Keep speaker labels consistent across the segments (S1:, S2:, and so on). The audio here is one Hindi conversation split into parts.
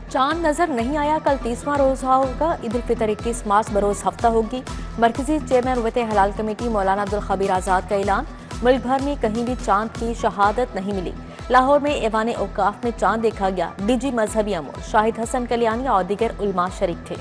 S1: चांद नजर नहीं आया, कल 30वां रोजा होगा। ईद उल फितर 21 मार्च बरोज हफ्ता होगी। मरकजी चेयरमैन रुवत हलाल कमेटी मौलाना अब्दुल खबीर आजाद का ऐलान, मुल्क भर में कहीं भी चांद की शहादत नहीं मिली। लाहौर में ऐवान औकाफ में चांद देखा गया। डीजी मजहबी अमूर शाहिद हसन कल्याणी और दीगर उलमा शरीक थे।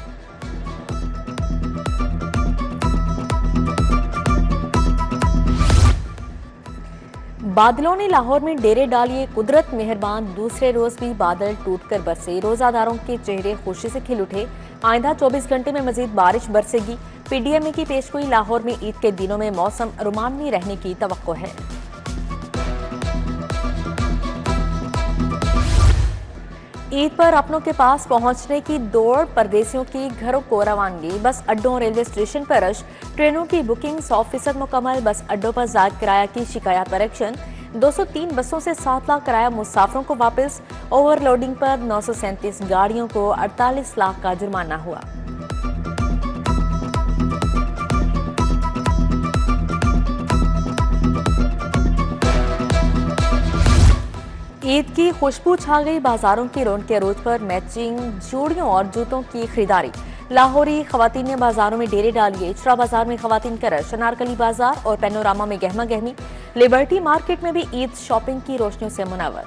S1: बादलों ने लाहौर में डेरे डालिए, कुदरत मेहरबान। दूसरे रोज भी बादल टूटकर बरसे, रोजादारों के चेहरे खुशी से खिल उठे। आइंदा 24 घंटे में मजीद बारिश बरसेगी। पीडीएमए की पेशगोई, लाहौर में ईद के दिनों में मौसम रुमानी रहने की तवक्को है। ईद पर अपनों के पास पहुंचने की दौड़, परदेसियों की घरों को रवानगी। बस अड्डों, रेलवे स्टेशन पर रश, ट्रेनों की बुकिंग 100% मुकम्मल। बस अड्डों पर जायद किराया की शिकायत पर एक्शन। 203 बसों से 7 लाख किराया मुसाफिरों को वापस। ओवरलोडिंग पर 937 गाड़ियों को 48 लाख का जुर्माना हुआ। ईद की खुशबू छा गई, बाजारों की रौनक के रोज पर मैचिंग चूड़ियों और जूतों की खरीदारी। लाहौरी खवातीन ने बाजारों में डेरे डालिए। इचरा बाजार में खवातीन का रश, अनारकली बाजार और पैनोरामा में गहमा गहमी। लिबर्टी मार्केट में भी ईद शॉपिंग की रोशनियों से मुनव्वर।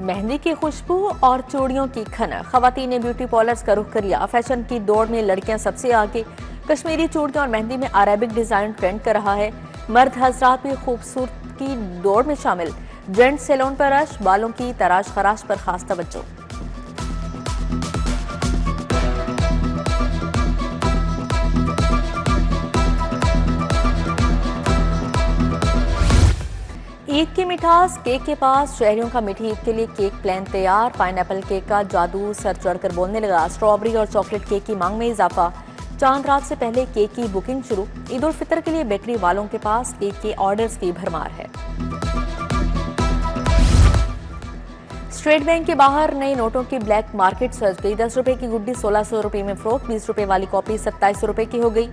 S1: मेहंदी की खुशबू और चूड़ियों की खनक, खवातीन ने ब्यूटी पार्लर्स का रुख किया। फैशन की दौड़ में लड़कियां सबसे आगे। कश्मीरी चूड़ियों और मेहंदी में अरेबिक डिजाइन ट्रेंड कर रहा है। मर्द हजरात भी खूबसूरत की दौड़ में शामिल। जेंट्स सैलून पर रश, बालों की तराश खराश पर खास तवज्जो। ईद की मिठास केक के पास, शहरियों का मीठी ईद के लिए केक प्लान तैयार। पाइनएप्पल केक का जादू सर चढ़कर बोलने लगा। स्ट्रॉबेरी और चॉकलेट केक की मांग में इजाफा। चांद रात से पहले केक की बुकिंग शुरू। ईद उल फितर के लिए बेकरी वालों के पास केक के ऑर्डर्स की भरमार है। स्टेट बैंक के बाहर नए नोटों की ब्लैक मार्केट सज गई। 10 रुपए की गुड्डी 1600 रुपए में फरोख्त। 20 रुपए वाली कॉपी 2700 रुपए की हो गई।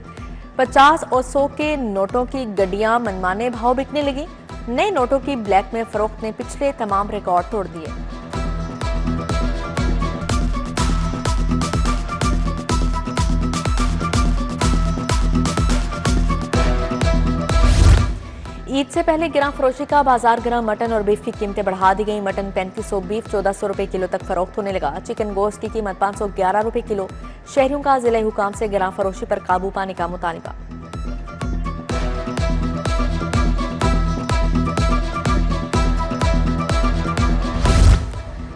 S1: 50 और 100 के नोटों की गड्डियां मनमाने भाव बिकने लगी। नए नोटों की ब्लैक में फरोख्त ने पिछले तमाम रिकॉर्ड तोड़ दिए। ईद से पहले गिरां फरोशी का बाजार गिरा। मटन और बीफ की कीमतें बढ़ा दी गई। मटन 3500, बीफ 1400 रुपए किलो तक फरोख्त होने लगा। चिकन गोश्त की कीमत 511 रुपए किलो। शहरियों का जिला हुकाम से गिरां फरोशी पर काबू पाने का मुतालबा।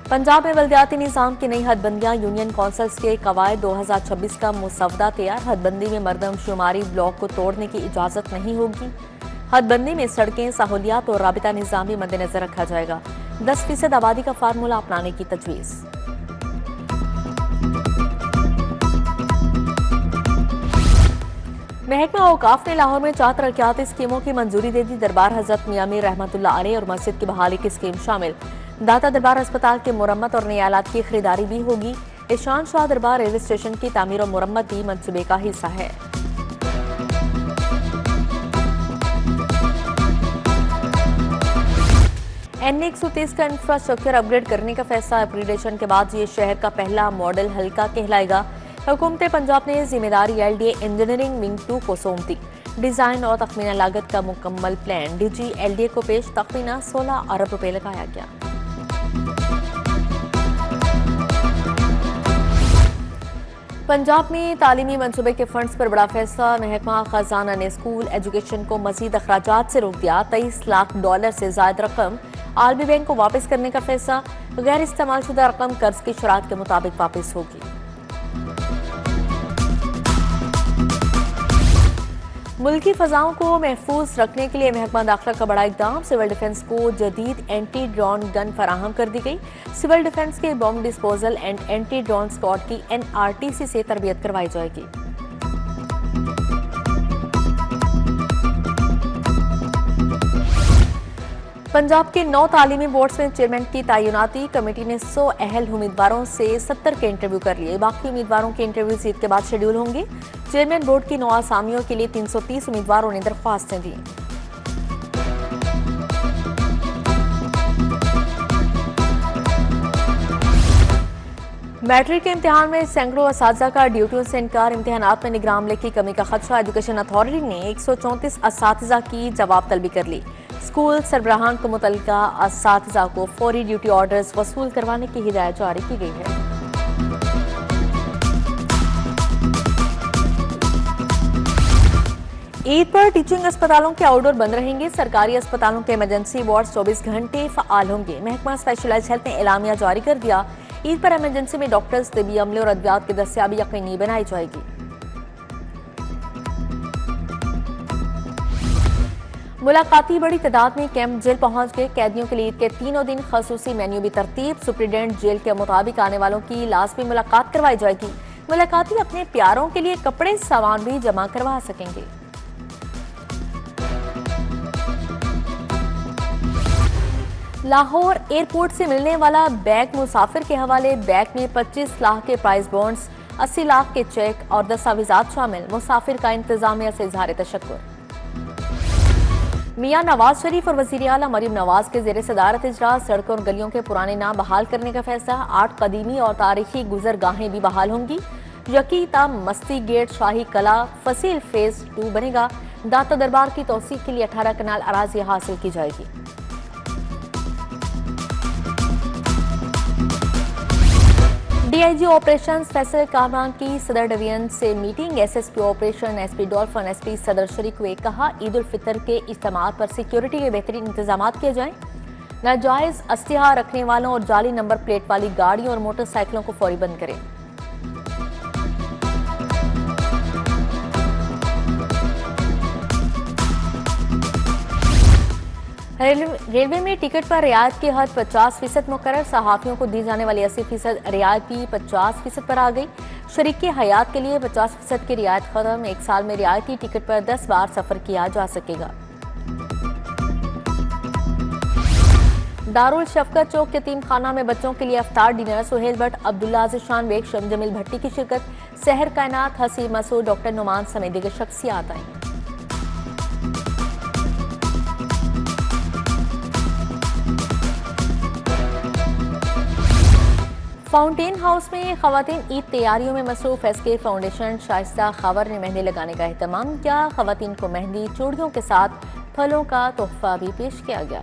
S1: पंजाब में बल्दियाती निज़ाम की नई हदबंदियां, यूनियन कौंसल्स के कवायद 2026 का मुसवदा तैयार। हदबंदी में मरदमशुमारी ब्लॉक को तोड़ने की इजाजत नहीं होगी। हदबंदी में सड़कें, सहूलियात और राबिता निज़ाम भी मद्देनजर रखा जाएगा। 10% आबादी का फार्मूला अपनाने की तजवीज़। महकमा औकाफ ने लाहौर में 4 तरक्याती स्कीमों की मंजूरी दे दी। दरबार हजरत मियां मीर रहमतुल्लाह अलैह और मस्जिद की बहाली की स्कीम शामिल। दाता दरबार अस्पताल की मुरम्मत और नए आलात की खरीदारी भी होगी। ईशान शाह दरबार रेलवे स्टेशन की तामीर और मुरम्मत भी मंसूबे का हिस्सा है। NA-130 का इंफ्रास्ट्रक्चर अपग्रेड करने का फैसला। अपग्रेडेशन के बाद ये शहर का पहला मॉडल हल्का कहलाएगा। हुकूमत पंजाब ने जिम्मेदारी LDA इंजीनियरिंग विंग 2 को सौंप दी। डिजाइन और तखमीना लागत का मुकम्मल प्लान DG LDA को पेश। तखमीना 16 अरब रुपए लगाया गया। पंजाब में तालीमी मनसूबे के फंड्स पर बड़ा फैसला। महकमा खजाना ने स्कूल एजुकेशन को मजीद अखराजात से रोक दिया। $23 लाख से जायद रकम आलमी बैंक को वापस करने का फैसला। गैर इस्तेमाल शुदा रकम कर्ज की शरात के मुताबिक वापस होगी। मुल्की फजाओं को महफूज रखने के लिए महकमा दाखिला का बड़ा इकदाम। सिविल डिफेंस को जदीद एंटी ड्रोन गन फराहम कर दी गई। सिविल डिफेंस के bomb disposal and anti drone squad की NRTC से तरबियत करवाई जाएगी। पंजाब के 9 तालीमी बोर्ड्स में चेयरमैन की तैनाती। कमेटी ने 100 अहल उम्मीदवारों से 70 के इंटरव्यू कर लिए। बाकी उम्मीदवारों के इंटरव्यू ईद के बाद शेड्यूल होंगे। चेयरमैन बोर्ड की 9 आसामियों के लिए 330 उम्मीदवारों ने दरख्वास्तें दी। मैट्रिक के इम्तिहान में सैकड़ों असातिज़ा का ड्यूटियों से इनकार, इम्तिहानात में निगरान अमले की कमी का खदशा। एजुकेशन अथॉरिटी ने 134 असातिज़ा की जवाब तलबी कर ली। स्कूल सरबराहान को मुतल्लिका असातिज़ा को फौरी ड्यूटी ऑर्डर्स वसूल करवाने की हिदायत जारी की गई है। ईद पर टीचिंग अस्पतालों के आउटडोर बंद रहेंगे। सरकारी अस्पतालों के इमरजेंसी वार्ड 24 घंटे फ़आल होंगे। महकमा स्पेशलाइज्ड हेल्थ ने एलामिया जारी कर दिया। ईद पर इमरजेंसी में डॉक्टर्स, तिबी अमले और अद्वियात की दस्तियाबी यकीनी बनाई जाएगी। मुलाकाती बड़ी तादाद में कैंप जेल पहुंच गए। कैदियों के लिए ईद के तीनों दिन खसूसी मेन्यू भी तरतीब। सुप्रीडेंट जेल के मुताबिक आने वालों की लाजमी मुलाकात करवाई जाएगी। मुलाकाती अपने प्यारों के लिए कपड़े सामान भी जमा करवा सकेंगे। लाहौर एयरपोर्ट से मिलने वाला बैग मुसाफिर के हवाले। बैग में 25 लाख के प्राइस बॉन्ड्स, 80 लाख के चेक और दस्तावेजात शामिल। मुसाफिर का इंतजामिया से इजहार तशक्कुर। मियां नवाज शरीफ और वजीर आला मरीम नवाज के जेर सदारत इजलास। सड़कों और गलियों के पुराने नाम बहाल करने का फैसला। 8 कदीमी और तारीखी गुजरगाहें भी बहाल होंगी। यकीता मस्ती गेट, शाही कला, फसील फेज 2 बनेगा। दाता दरबार की तौसीक के लिए 18 कनाल अराजी हासिल की जाएगी। डीआईजी ऑपरेशन फैसल कामरान की सदर डिवीजन से meeting. SSP operation, SP dolphin, SP सदर शरीक हुए। कहा, ईद उल फितर के इज्तिमात पर सिक्योरिटी के बेहतरीन इंतजाम किए जाएं। नाजायज अस्तिहा रखने वालों और जाली नंबर प्लेट वाली गाड़ियों और मोटरसाइकिलों को फौरी बंद करें। रेलवे में टिकट पर रियायत की हद 50% मुकर्रर। सहाफियों को दी जाने वाली 80% रियायत भी 50% पर आ गई। शरीके हयात के लिए 50% की रियायत खत्म। 1 साल में रियायती टिकट पर 10 बार सफर किया जा सकेगा। दारुल शफकत चौक यतीम खाना में बच्चों के लिए अफ्तार डिनर। सुहेल भट्ट, अब्दुल्ला अज़ीज़ बेग, शमजमील भट्टी की शिरकत। सहर कायनात, हसी मसूद, डॉक्टर नुमान समेत दीगर शख्सियात आई। फाउंटेन हाउस में खवातीन ईद तैयारियों में मसरूफ। एसके फाउंडेशन शाइस्ता खबर ने मेहंदी लगाने का एहतमाम किया। खवातीन को मेहंदी, चूड़ियों के साथ फलों का तोहफा भी पेश किया गया।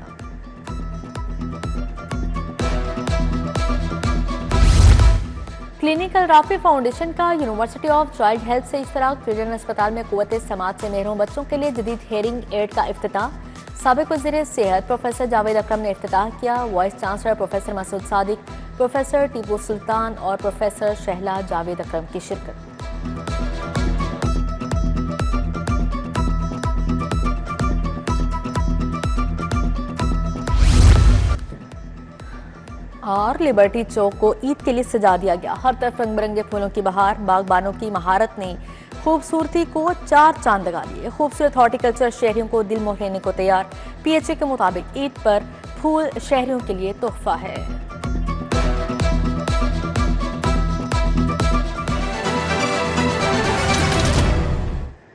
S1: क्लिनिकल राफी फाउंडेशन का यूनिवर्सिटी ऑफ चाइल्ड हेल्थ से इश्तराक। चिल्ड्रन अस्पताल में कुव्वत समात से महरूम बच्चों के लिए जदीद हेयरिंग एड का इफ्तिताह। साबिक वज़ीर सेहत प्रोफेसर जावेद अकरम ने इफ्तिताह किया। Vice chancellor professor Masood Sadiq, professor Tipu Sultan और प्रोफेसर शहला जावेद अकरम की शिरकत। और लिबर्टी चौक को ईद के लिए सजा दिया गया। हर तरफ रंग बिरंगे फूलों की बहार। बागबानों की महारत ने खूबसूरती को 4 चांद लगा दिए। खूबसूरत हॉर्टिकल्चर शहरियों को दिल मोह लेने को तैयार। पीएचए के मुताबिक ईद पर फूल शहरियों के लिए तोहफा है।